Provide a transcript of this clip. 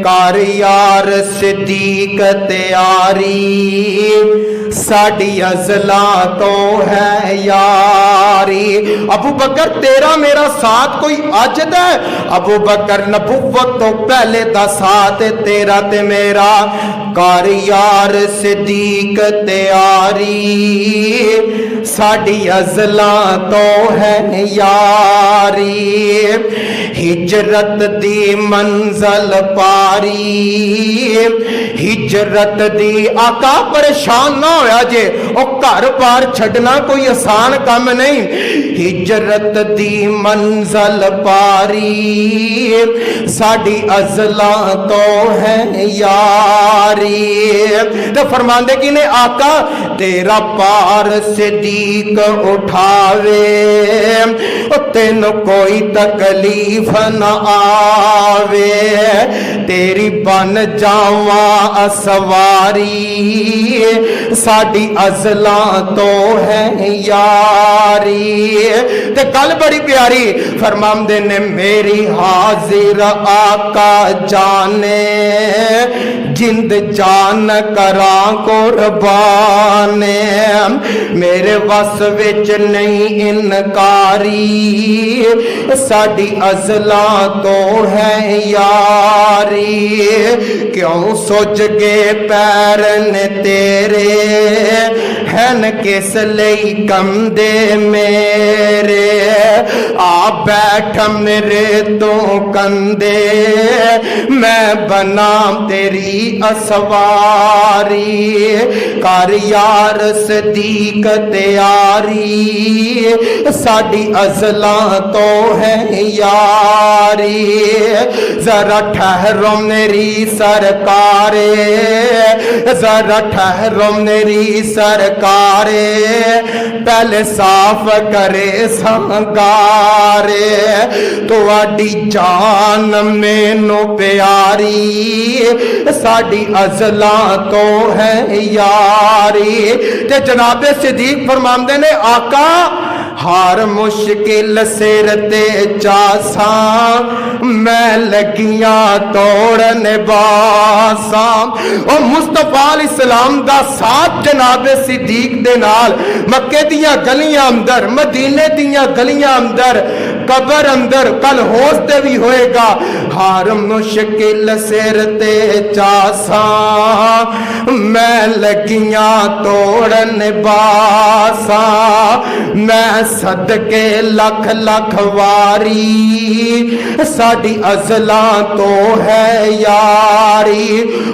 कर यार सिद्दीक तैयारी, साड़ी अज़ला तो है यारी। अबू बकर तेरा मेरा साथ कोई अजद है? अबू बकर नबुव्वत तो पहले दा साथ तेरा ते मेरा। कर यार सिद्दीक तैयारी, साड़ी अज़ला तो है यारी। हिजरत दी मंज़ल पारी, हिजरत दी आका परेशान ना होया जे, ओ घर बार छड़ना कोई आसान काम नहीं। हिजरत दी मंज़ल पारी, साड़ी अज़ला तो है यारी। तो फरमांदे कि ने आका तेरा पार सिद्दीक उठावे, तेन कोई तकलीफ न आवे। तेरी बन जावा असवारी, साड़ी अज़ला तो है यारी। ते गल बड़ी प्यारी फरमांदे ने मेरी हाजिर आका जाने, जिंद जान करा कुर्बाने। मेरे वस विच नहीं इनकारी, साड़ी अज़ला तो है यारी। क्यों सुज गए पैर ने तेरे, हैन किस लई कंदे मेरे। आ बैठ मेरे तो कंदे, मैं बना तेरी असवारी। कर यार सिद्दीक तैयारी, साड़ी अज़ला तो है यारी। जरा ठहरो मेरी सरकारे, जरा ठहरो मेरी सरकारे। पहले साफ करे संगारे, तुहाडी जान मैनू प्यारी, साड़ी अज़ला तो है यारी। ते जनाबे सिद्दीक फरमांदे ने आका हार मुश्किल सिर ते चासा, मैं लगियां तोड़न बासा। ओ मुस्तफा इस्लाम दा साथ जनाबे सिद्दीक दे नाल मक्के दियां गलियां अंदर, मदीने दियां गलियां अंदर, कबर अंदर कल होश ते भी होएगा। हार मुश्किल सिर ते चासा, मैं लगियां तोड़न बासा। मैं सदके लख लख वारी, साड़ी अज़ला तो है यारी।